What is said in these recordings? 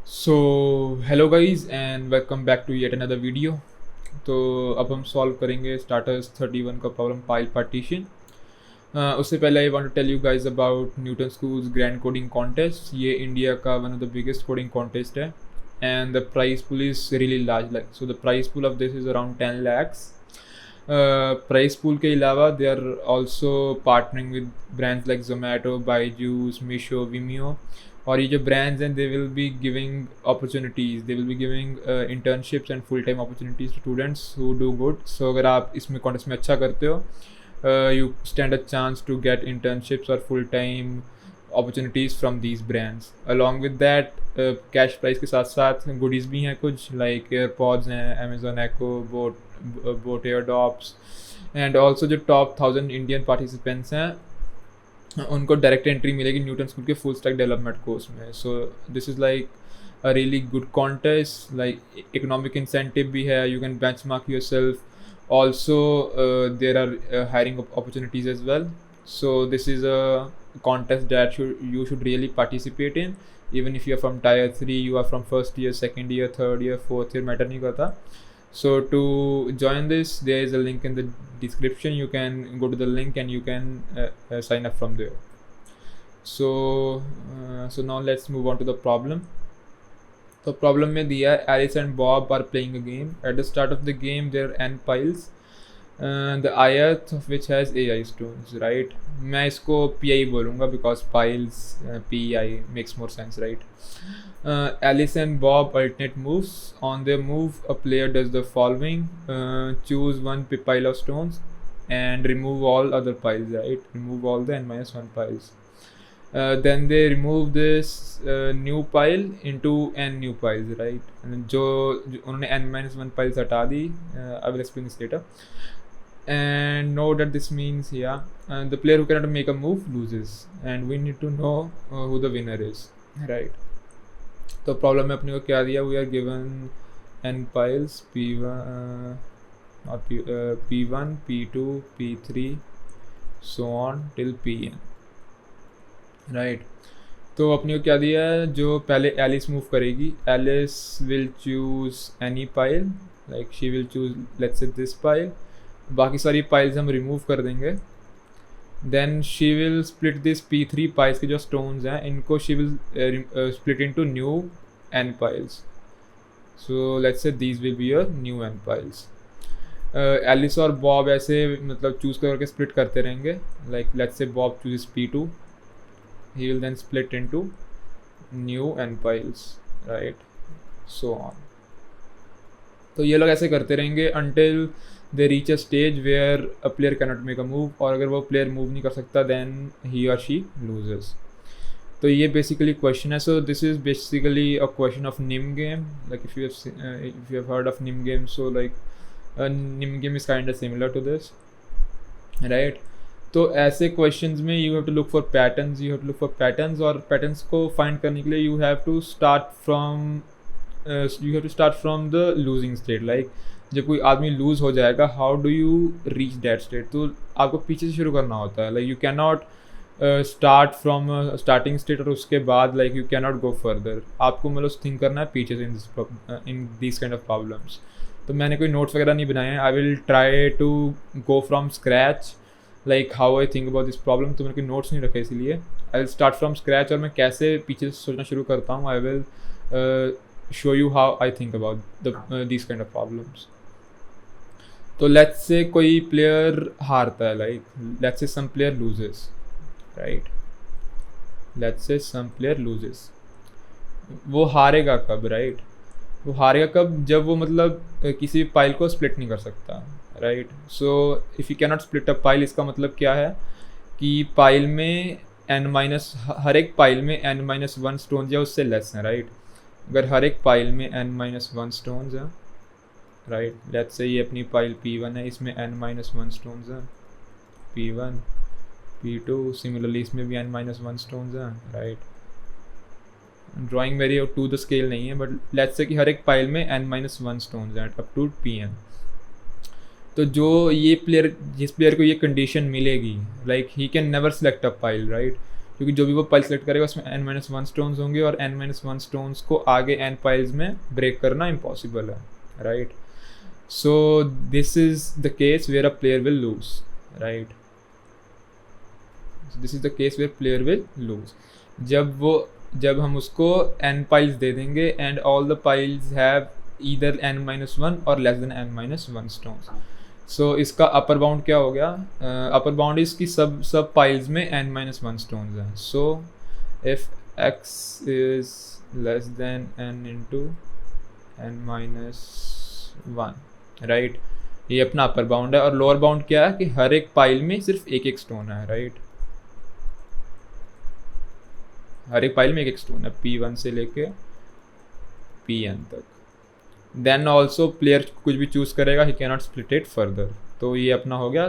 So hello guys and welcome back to yet another video. तो अब हम solve करेंगे स्टार्टर्स 31 का प्रॉब्लम पाइल पार्टीशन। उससे पहले I want to tell you guys about Newton schools grand coding contest. ये India का one of the biggest coding contest है and the prize pool is really large. Like so the prize pool of this is around 10 lakhs। Price pool के अलावा they are also partnering with brands like Zomato, Byju's, Meesho, Vimeo. और ये जो brands हैं they will be giving opportunities, they will be giving internships and full time opportunities to students who do good. So अगर आप इसमें contest में अच्छा करते हो, you stand a chance to get internships or full-time opportunities from these brands. Along with that, cash prize के साथ साथ goodies भी हैं कुछ, like AirPods हैं, Amazon Echo, Boat AirDops, and also जो top 1000 Indian participants हैं उनको डायरेक्ट एंट्री मिलेगी न्यूटन स्कूल के फुल स्टैक डेवलपमेंट कोर्स में। So this is like a really good contest. Like economic incentive भी है, you can bench mark your self. Also, there are hiring opportunities as well. So this is a contest that you should really participate in. Even if you are from tier 3, you are from first year, second year, third year, fourth year, matter नहीं करता. So to join this, there is a link in the description. You can go to the link and you can sign up from there. So now let's move on to the problem. तो problem में दिया है Alice and Bob are playing a game. At the start of the game there n piles the ith of which has AI stones, right. मैं इसको PI बोलूँगा because piles PI makes more sense, right. Alice and Bob alternate moves. On their move a player does the following: choose one pile of stones and remove all other piles, right? Remove all the n-1 piles. Then they remove this new pile into n new piles, right? And जो उन्होंने n-1 piles हटा दी, I will explain this later. And know that this means the player who cannot make a move loses, and we need to know who the winner is, right? तो problem में अपने को क्या दिया? We are given n piles p1 or p1, p2, p3, so on till pn, right. तो अपने को क्या दिया है? जो पहले एलिस मूव करेगी, Alice will choose any pile, like she will choose let's say this pile. बाकी सारी पाइल्स हम रिमूव कर देंगे। Then she will split this p3 piles के जो स्टोन्स हैं इनको she will split into new n piles. So let's say these will be your new n piles. Alice और बॉब ऐसे मतलब चूज़ करके स्प्लिट करते रहेंगे। लाइक लेट्स से Bob choose p2, he will then split into new n piles, right? So on. तो ये लोग ऐसे करते रहेंगे until they reach a stage where a player cannot make a move, और अगर वो player move नहीं कर सकता then he or she loses. तो ये basically question है. So this is basically a question of nim game. Like if you have heard of nim game, so like nim game is kind of similar to this, right? तो ऐसे questions में you have to look for patterns, और patterns को find करने के लिए you have to start from the losing state. Like जब कोई आदमी लूज़ हो जाएगा, how do you reach that state? तो आपको पीछे से शुरू करना होता है। Like you can not start from starting state और उसके बाद like you can not go further. आपको मतलब थिंक करना है पीछे से इन दिस काइंड ऑफ प्रॉब्लम्स। तो मैंने कोई नोट्स वगैरह नहीं बनाए हैं। I will try to go from scratch, like how I think about this problem. तो मैंने कोई नोट्स नहीं रखे, इसलिए I will start from scratch. और मैं कैसे पीछे से सोचना शुरू करता हूँ, I will show you how I think about this kind of problems. तो लेट्स से कोई प्लेयर हारता है, like let's say some player loses, right. Let's say some player loses. वो हारेगा कब, राइट? वो हारेगा कब? जब वो मतलब किसी पाइल को स्प्लिट नहीं कर सकता, right. So if you cannot split a pile, इसका मतलब क्या है कि पाइल में हर एक पाइल में n-1 स्टोन्स या उससे लेस हैं, राइट। अगर हर एक पाइल में n-1 स्टोन्स हैं, राइट, लेट्स से ये अपनी पाइल p1 है, इसमें n-1 स्टोन्स हैं, p1, p2, सिमिलरली इसमें भी n-1 स्टोन्स हैं, राइट। ड्राइंग मेरी टू द स्केल नहीं है, बट लेट्स से कि हर एक पाइल में n-1 स्टोन्स हैं अप टू pn। तो जिस प्लेयर को ये कंडीशन मिलेगी, like he can never select a pile, right. क्योंकि जो भी वो पाइल सेलेक्ट करेगा उसमें n-1 स्टोन्स होंगे और n-1 स्टोन्स को आगे n पाइल्स में ब्रेक करना इम्पॉसिबल है, right. So this is the case where a player will lose, right. This is the case where player will lose जब हम उसको n पाइल्स दे देंगे and all the piles have either n-1 और less than n-1 stones. सो इसका upper bound क्या हो गया? अपर बाउंड इसकी सब पाइल्स में n-1 स्टोन्स हैं. So if x is less than n into n-1, right. ये अपना अपर बाउंड है. और लोअर बाउंड क्या है कि हर एक पाइल में सिर्फ एक स्टोन है, राइट. हर एक पाइल में एक स्टोन है P1 से लेके Pn तक. देन ऑल्सो प्लेयर कुछ भी चूज करेगा he can not split it further. तो ये अपना हो गया.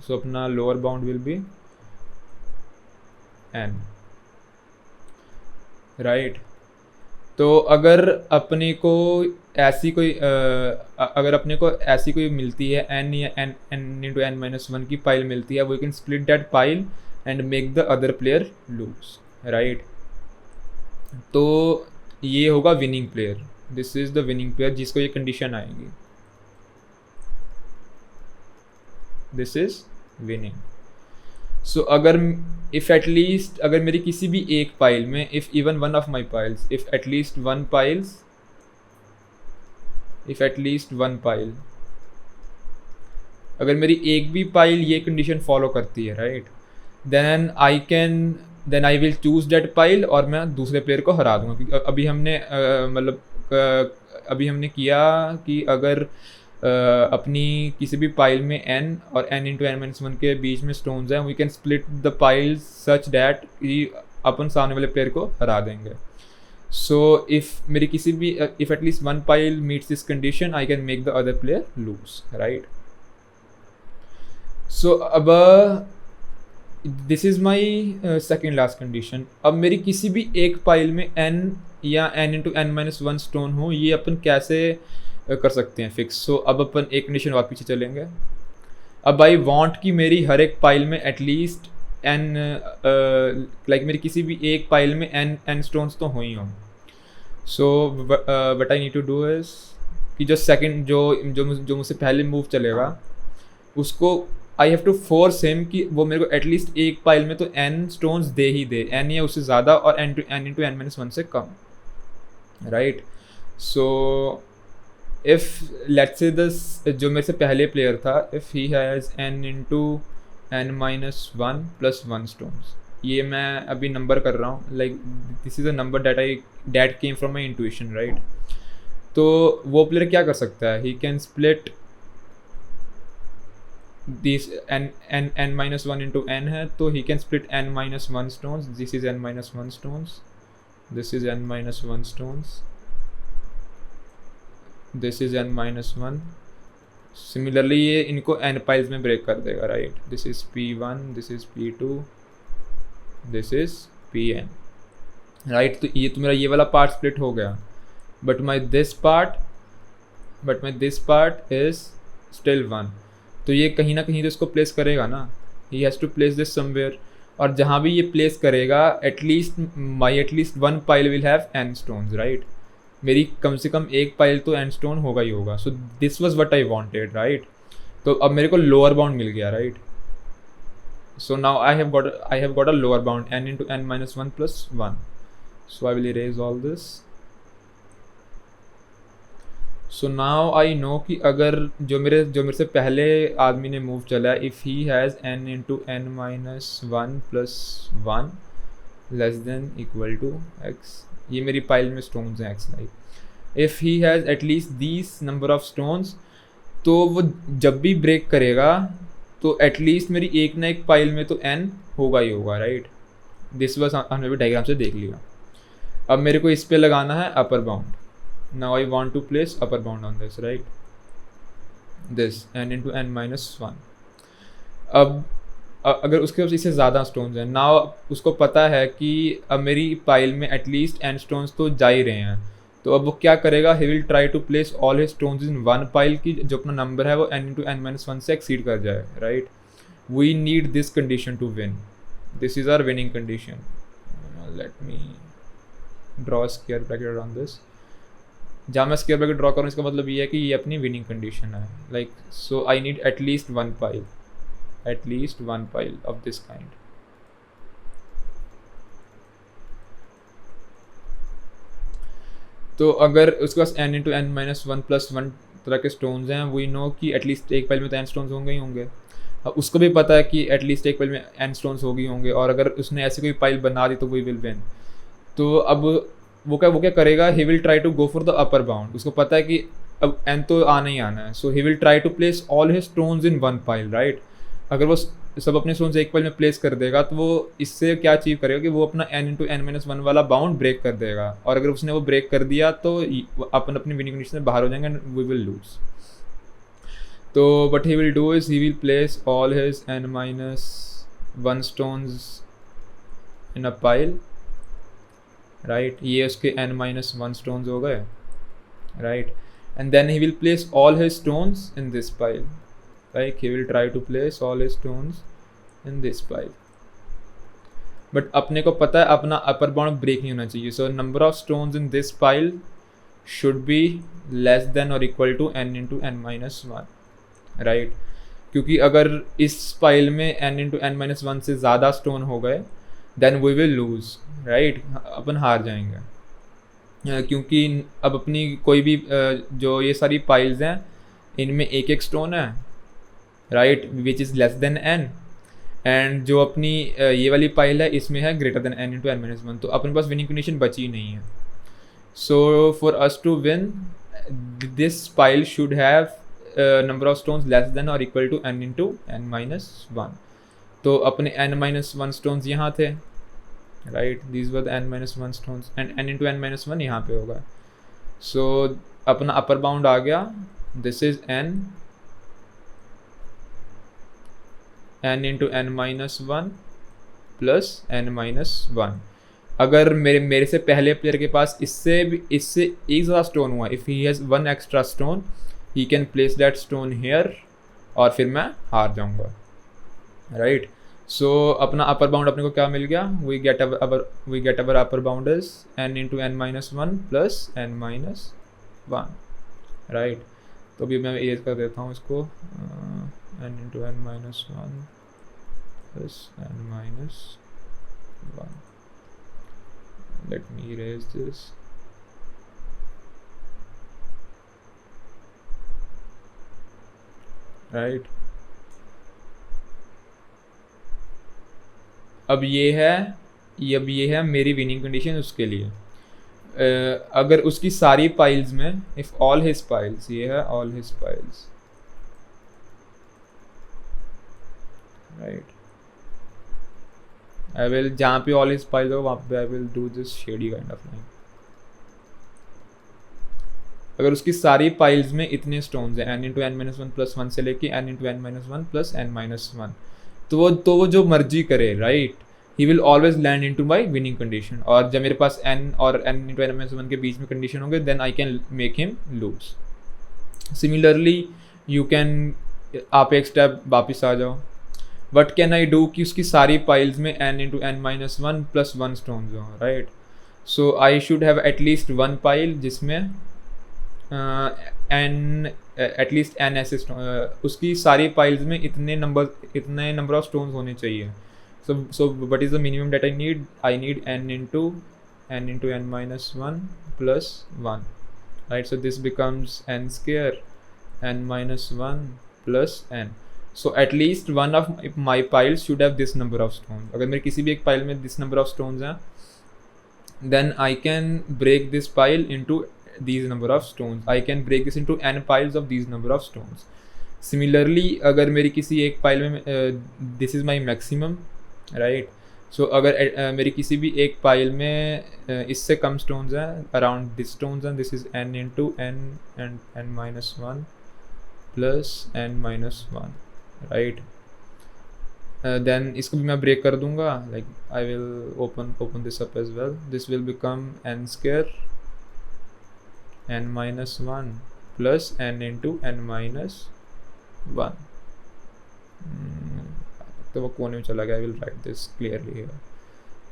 सो अपना lower bound will be n, right. तो अगर अपने को ऐसी कोई मिलती है n या n इंटू n-1 की पाइल मिलती है, we can split that pile and make the other player lose, right. तो ये होगा winning player. This is the winning player जिसको ये कंडीशन आएगी. This is winning. सो अगर मेरी किसी भी एक पाइल में if even one of my piles if at least one pile अगर मेरी एक भी पाइल ये कंडीशन फॉलो करती है, right, then I will choose that pile और मैं दूसरे प्लेयर को हरा दूंगा. क्योंकि अभी हमने किया कि अगर अपनी किसी भी पाइल में n और n इंटू n-1 के बीच में स्टोन्स हैं, we can split the pile such that कि अपन सामने वाले प्लेयर को हरा देंगे. So if at least one pile meets this condition I can make the other player lose, right. So अब this is my second last condition. अब मेरी किसी भी एक पाइल में n या n इंटू n-1 स्टोन हो, ये अपन कैसे कर सकते हैं फिक्स. सो अब अपन एक कंडीशन और पीछे चलेंगे. अब आई वांट कि मेरी हर एक पाइल में एटलीस्ट मेरी किसी भी एक पाइल में n स्टोन्स तो हो ही हों. So what I need to do is कि जो सेकंड जो मुझसे पहले मूव चलेगा उसको I have to force him कि वो मेरे को एटलीस्ट एक पाइल में तो n स्टोन्स दे ही दे, n या उससे ज़्यादा और n इंटू n-1 से कम, right. So if let's say this जो मेरे से पहले प्लेयर था, if he has n into n-1 plus 1 stones, ये मैं अभी नंबर कर रहा हूँ, like this is a number that came from my intuition, right. तो वो प्लेयर क्या कर सकता है? He can split this n-1 into n है, तो ही can split n-1 stones. This is n-1 stones, this is n-1 stones, this is n-1. Similarly ये इनको n पाइल्स में ब्रेक कर देगा, right. This is P1, this is P2, this is Pn, right. तो ये तो मेरा ये वाला पार्ट स्प्लिट हो गया. But my this part is still 1. तो ये कहीं ना कहीं तो इसको प्लेस करेगा ना. He has to place this somewhere. और जहाँ भी ये प्लेस करेगा at least one pile will have n stones, right. मेरी कम से कम एक पाइल तो n स्टोन होगा ही होगा. सो this was what I wanted, right. तो अब मेरे को लोअर बाउंड मिल गया, right. So now I have got a lower bound n into n-1 plus 1. So I will erase all this. So now I know कि अगर जो मेरे से पहले आदमी ने मूव चला, if he has n into n-1 plus 1 less than equal to x, ये मेरी पाइल में स्टोन्स हैं x, like. If he has at least these number of stones, तो वो जब भी ब्रेक करेगा तो एटलीस्ट मेरी एक ना एक पाइल में तो n होगा ही होगा, राइट. दिस वाज हमने भी डायग्राम से देख लिया. अब मेरे को इस पे लगाना है upper bound. Now I want to place upper bound on this, right? This n into n-1. अब अगर उसके पास इससे ज़्यादा स्टोन्स हैं, नाउ उसको पता है कि अब मेरी पाइल में एटलीस्ट n स्टोन्स तो जा ही रहे हैं. तो अब वो क्या करेगा? He will try to place all his stones in one pile की जो अपना नंबर है वो n into n-1 से एक्सीड कर जाए, right. We need this condition to win. This is our winning condition. Let me draw a square bracket around this. जहाँ मैं स्क्वायर ब्रैकेट ड्रॉ करूँ इसका मतलब ये है कि ये अपनी विनिंग कंडीशन है. Like so I need at least one pile of this kind. तो अगर उसके पास n into n minus one plus one तरह के स्टोन्स हैं, वी नो कि एटलीस्ट एक पाइल में तो n स्टोन्स होंगे ही होंगे. उसको भी पता है कि एटलीस्ट एक पाइल में n स्टोन्स होगी होंगे, और अगर उसने ऐसी कोई पाइल बना दी तो वी विल विन. तो अब वो क्या करेगा, he will try to go for the upper bound. उसको पता है कि अब n तो आना ही आना है, so he will try to place all his stones in one pile, right. अगर वो सब अपने स्टोन्स एक पाइल में प्लेस कर देगा तो वो इससे क्या अचीव करेगा कि वो अपना n into n minus one वाला बाउंड ब्रेक कर देगा. और अगर उसने वो ब्रेक कर दिया तो अपन अपनी विनिंग कंडीशन से बाहर हो जाएंगे एंड वी विल लूज. तो what he will do is he will place all his n minus 1 stones in a pile, right. ये उसके n minus 1 stones हो गए, right. And then he will place all his stones in this pile, like he will try to place all his stones in this pile. But अपने को पता है अपना upper bound break नहीं होना चाहिए, so number of stones in this pile should be less than or equal to n into n minus 1. Right. क्योंकि अगर इस पाइल में n into n minus one से ज़्यादा स्टोन हो गए then we will lose, right. अपन हार जाएंगे. क्योंकि अब अपनी कोई भी जो ये सारी पाइल्स हैं इनमें एक एक स्टोन है, right, which is less than n. And जो अपनी ये वाली पाइल है इसमें है greater than n into n minus one. तो अपने पास विनिंग कंडीशन बची नहीं है. So for us to win this pile should have number of stones less than or equal to n into n minus 1. तो अपने n minus 1 stones यहाँ थे, right. These were the n minus 1 stones and n into n minus 1 यहाँ पे होगा. So अपना upper bound आ गया. This is n into n minus 1 plus n minus 1. अगर मेरे से पहले प्लेयर के पास इससे एक ज़्यादा स्टोन हुआ, if he has one extra stone he can place that stone here, और फिर मैं हार जाऊंगा, राइट. सो अपना अपर बाउंड अपने को क्या मिल गया, we get our upper bound is n into n minus one plus n minus one, right. तो अभी मैं इरेज कर देता हूँ इसको, n into n minus one plus n minus one. Let me erase this. Right. अब ये है मेरी विनिंग कंडीशन उसके लिए. अगर उसकी सारी पाइल्स में इफ ऑल हिज पाइल्स, ये है all his piles, right. I will जहाँ पे ऑल हिज पाइल्स हो वहाँ पे I will do this shady kind of line. अगर उसकी सारी पाइल्स में इतने स्टोन्स हैं n into n minus one plus one से लेके n into n minus one plus n minus one, तो वो जो मर्जी करे, right. He will always land into my winning condition. और जब मेरे पास n और n into n minus one के बीच में कंडीशन होंगे then I can make him lose. Similarly you can, आप एक स्टेप वापस आ जाओ. वट कैन आई डू कि उसकी सारी पाइल्स में n into n minus one plus one stones हो, right. So I should have at least one pile जिसमें एटलीस्ट n ऐसे उसकी सारी पाइल्स में इतने नंबर ऑफ स्टोन्स होने चाहिए. So what is the minimum that I need n into n minus one plus one, right. So this becomes n square n minus one plus n. So at least one of my piles should have this number of stones. अगर मेरे किसी भी एक pile में this number of stones हैं then I can break this pile into these number of stones. I can break this into n piles of these number of stones. Similarly अगर मेरी किसी एक पाइल में this is my maximum, right. So अगर मेरी किसी भी एक पाइल में इससे कम stones हैं around this stones and this is n into n and n minus 1 plus n minus 1, right. Then इसको भी मैं break कर दूंगा, like I will open this up as well. This will become n square n minus 1 plus n into n minus 1. तो वो कोने में चला गया. I will write this clearly here.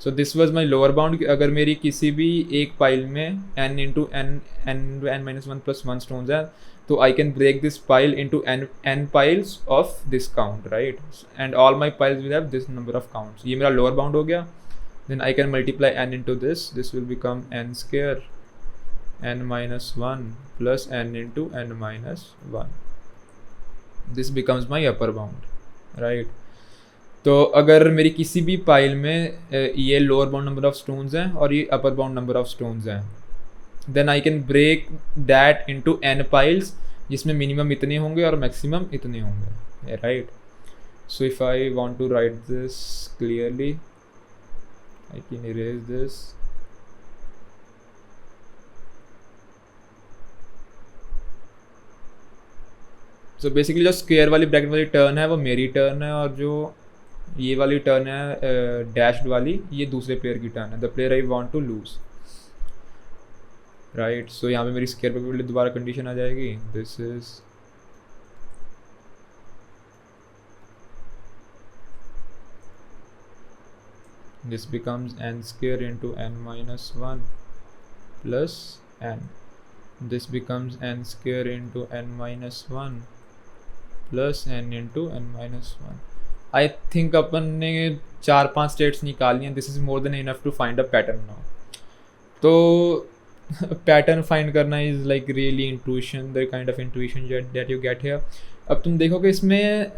So this was my lower bound. अगर मेरी किसी भी एक पाइल में n into n minus one plus one stones है, तो I can break this pile into n piles of this count, right. And all my piles will have this number of counts. ये मेरा lower bound हो गया. Then I can multiply n into this will become n square n minus 1 plus n into n minus 1. This becomes my upper bound, right. तो अगर मेरी किसी भी pile में ये lower bound number of stones हैं और ये upper bound number of stones हैं, then I can break that into n piles, जिसमें मिनिमम इतने होंगे और मैक्सिमम इतने होंगे, right. So if I want to write this clearly, I can erase this. So basically जो स्क्वायर वाली bracket वाली टर्न है वो मेरी टर्न है, और जो ये वाली टर्न है डैश्ड वाली, ये दूसरे प्लेयर की टर्न है. The player I want to lose, right. So यहाँ पे मेरी स्क्वायर ब्रैकेट वाली दोबारा कंडीशन आ जाएगी. This is this becomes n square into n minus 1 plus n. This becomes n square into n minus 1 plus n into n minus one. I think अपन ने 4-5 states निकाली हैं. This is more than enough to find a pattern now. तो pattern find करना is like really intuition, the kind of intuition that you get here. अब तुम देखोगे इसमें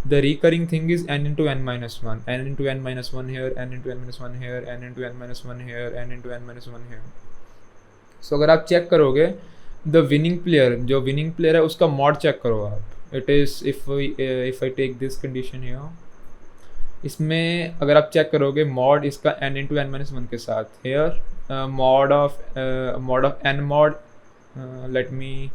the recurring thing is n into n minus one, n into n minus one here, n into n minus one here, n into n minus one here, n into n minus one here. So अगर आप check करोगे the winning player, जो winning player है उसका mod check करो आप. It is if I take this condition here, इसमें अगर आप चेक करोगे मॉड इसका n into n minus one के साथ. Here mod of n mod, let me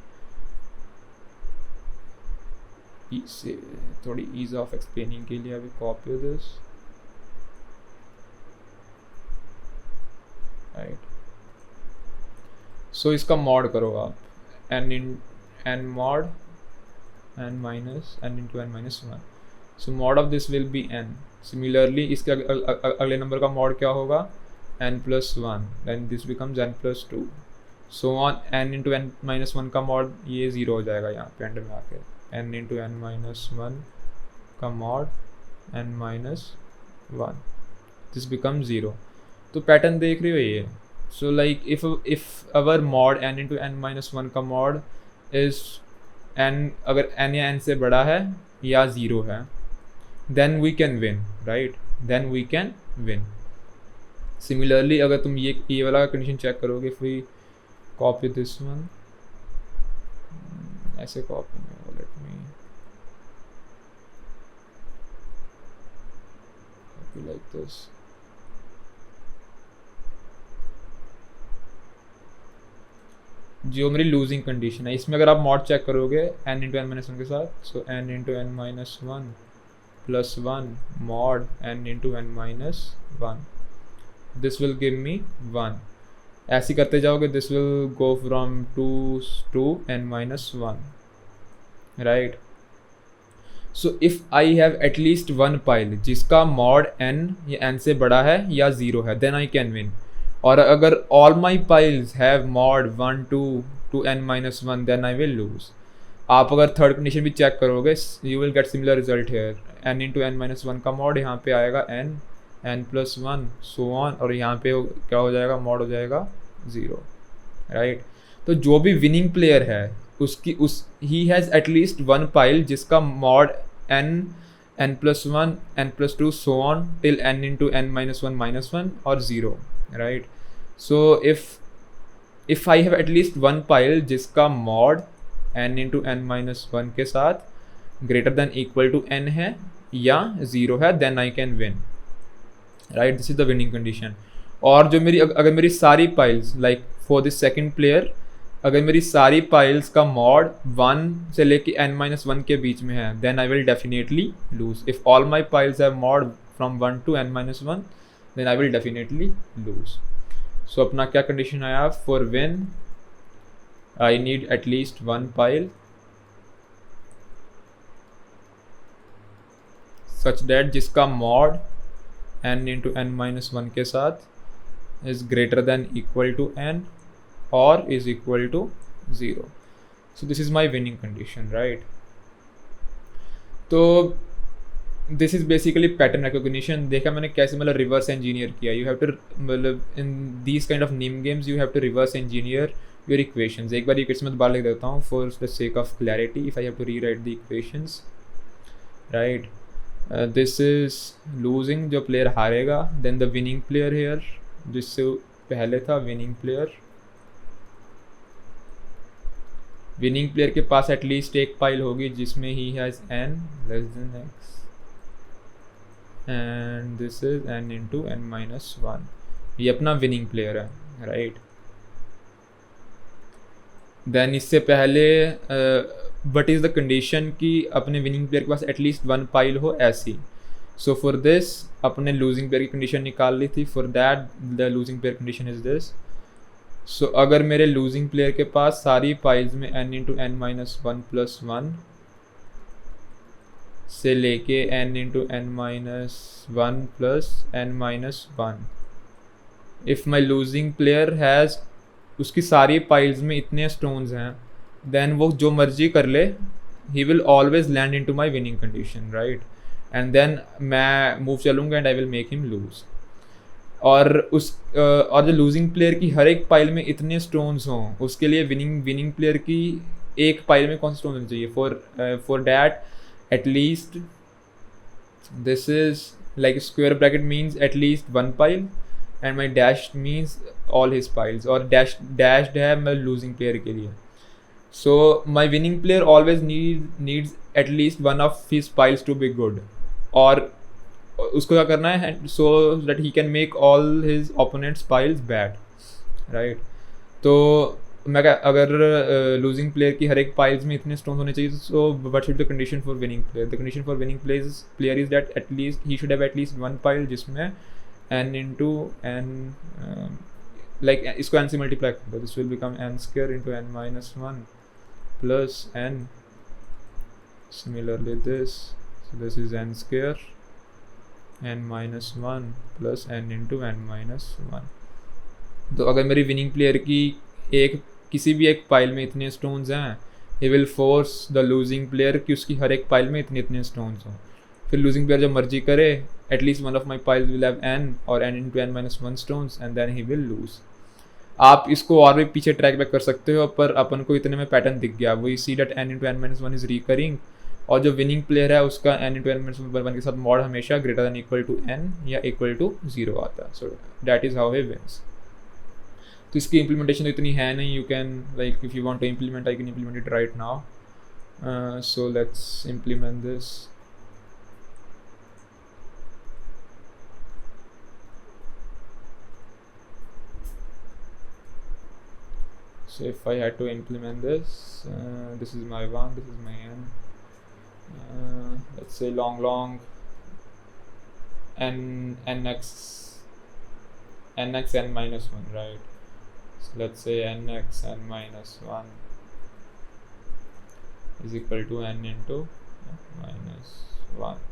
say थोड़ी ईज ऑफ एक्सप्लेनिंग के लिए अभी कॉपी दिस, राइट. सो इसका मॉड करो आप, n mod n minus n into n minus 1. So mod of this will be n. Similarly इसके अगले number का मॉड क्या होगा, n plus 1. Then this becomes n plus 2. So on n into n minus 1 का mod ये 0 हो जाएगा यहाँ पे एंड में आके. n into n minus 1 का mod n minus 1. This becomes 0. तो पैटर्न देख रही हो ये. So like if our mod n into n minus 1 का मॉड is n, अगर n या n से बड़ा है या 0 है, then we can win, right. then we can win. Similarly अगर तुम ये वाला कंडीशन चेक करोगे, if we copy this one, ऐसे कॉपी में, let me copy like this. जो मेरी लूजिंग कंडीशन है, इसमें अगर आप मॉड चेक करोगे n into n minus one के साथ, सो n into n minus one plus one mod n into n minus one, this will give me 1. ऐसे करते जाओगे, this will go from 2 to n minus one, right. So if I have at least one pile जिसका mod n या n से बड़ा है या 0 है, देन आई कैन विन. और अगर all my piles have mod 1 to n minus 1, then I will lose. आप अगर थर्ड कंडीशन भी चेक करोगे, you will get similar result here. n into n minus 1 का मॉड यहाँ पे आएगा n plus 1 so on, और यहाँ पे क्या हो जाएगा, मॉड हो जाएगा 0, राइट. तो जो भी विनिंग प्लेयर है उसकी he has at least one pile जिसका mod n plus 1, n plus 2 so on till n into n minus 1 और 0, right. So if I have at least one pile जिसका mod n into n minus 1 के साथ greater than equal to n है या 0 है, then I can win, right. This is the winning condition. और जो मेरी अगर मेरी सारी piles like for the second player, अगर मेरी सारी piles का mod 1 से लेके n minus 1 के बीच में है, then I will definitely lose. If all my piles have mod from 1 to n minus 1, then I will definitely lose. So अपना क्या कंडीशन आया, for win I need at least one pile such that जिसका mod n into n minus one के साथ is greater than equal to n और is equal to 0. So this is my winning condition, right? तो this is basically pattern recognition. देखा मैंने कैसे मतलब reverse engineer किया. यू हैव टू मतलब in these kind of name games you have to reverse engineer your equations. एक बार equation में बाहर लिख देता हूँ for the sake of clarity. If I have to rewrite the equations, right, this is losing, जो player हारेगा, then the winning player here, जिससे पहले था विनिंग प्लेयर. विनिंग प्लेयर के पास एटलीस्ट एक पाइल होगी जिसमें ही has n less than x and this is n into n minus one. ये अपना विनिंग प्लेयर है, राइट. देन इससे पहले वट इज़ द कंडीशन कि अपने विनिंग प्लेयर के पास एटलीस्ट वन पाइल हो ऐसी. सो फॉर दिस अपने लूजिंग प्लेयर की कंडीशन निकाल ली थी. For that the losing player condition is this. So अगर मेरे लूजिंग प्लेयर के पास सारी पाइल्स में n into n minus one plus one से लेके n into n minus one plus n minus one, if my losing player has, उसकी सारी piles में इतने स्टोन्स हैं, देन वो जो मर्जी कर ले, he will always land into my winning condition, right. And then मैं मूव चलूँगा and I will make him lose. और और जो लूजिंग प्लेयर की हर एक पाइल में इतने स्टोन्स हों, उसके लिए विनिंग प्लेयर की एक पाइल में कौन से स्टोन होने चाहिए. For that at least this is like square bracket means at least one pile and my dash means all his piles. और डैश्ड है मैं लूजिंग प्लेयर के लिए. So my winning player always needs at least one of his piles to be good. और उसको क्या करना है, so that he can make all his opponents piles bad, right. तो मैं अगर लूजिंग प्लेयर की हर एक पाइल्स में इतने स्टोन होने चाहिए, so what should the condition for winning player. The condition for winning player is that at least he should have at least one pile जिसमें n इंटू n, लाइक इसको n से multiply कर दो, this will become n square into n minus one plus n. Similarly this, so this is n square n minus one plus n into n minus one. तो अगर मेरी winning player की किसी भी एक पाइल में इतने स्टोन्स हैं, he will force the losing player कि उसकी हर एक पाइल में इतने स्टोन्स हों. फिर लूजिंग प्लेयर जब मर्जी करे, at least one of my piles will have n और n into n minus one stones and then he will lose. आप इसको और भी पीछे ट्रैक बैक कर सकते हो, पर अपन को इतने में पैटर्न दिख गया. वही see that n into n minus one is recurring, और जो विनिंग प्लेयर है उसका n into n minus one के साथ मॉड हमेशा greater than equal to n या इक्वल टू 0 आता है. So that is how he wins. तो इसकी इम्प्लीमेंटेशन इतनी है नहीं. You can like if you want to implement, I can implement it right now. So let's implement this. So if I had to implement this, this is my 1, this is my n. Let's say long nx n minus 1, right? So let's say nx n minus 1 is equal to n into n minus 1.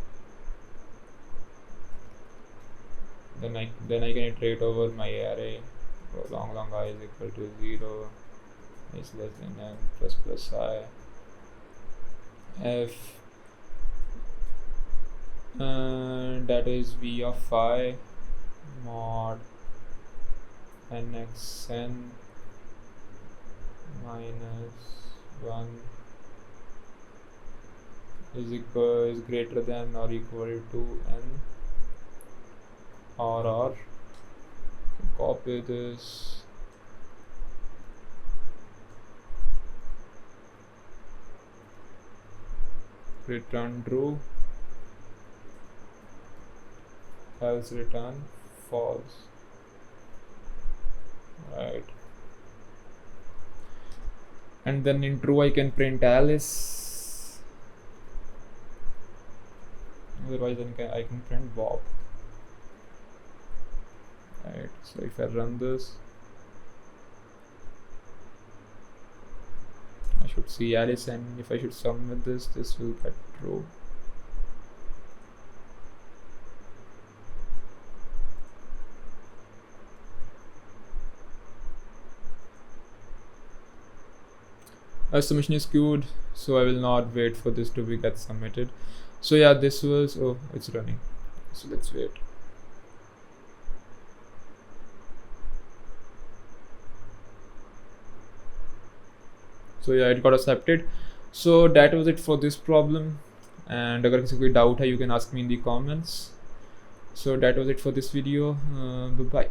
Then I can iterate over my array. So long I is equal to 0 is less than n plus I. If that is v of I mod nxn minus 1 is greater than or equal to n, or copy this. Return true, else return false, right. And then in true I can print Alice, otherwise I can print Bob, right. So if I run this, I should see Alice, and if I should submit this will get true. Submission is queued, so I will not wait for this to be get submitted. So yeah, this was, oh, it's running, so let's wait. So yeah, it got accepted. So that was it for this problem, and अगर किसी को कोई doubt है you can ask me in the comments. So that was it for this video. Bye bye.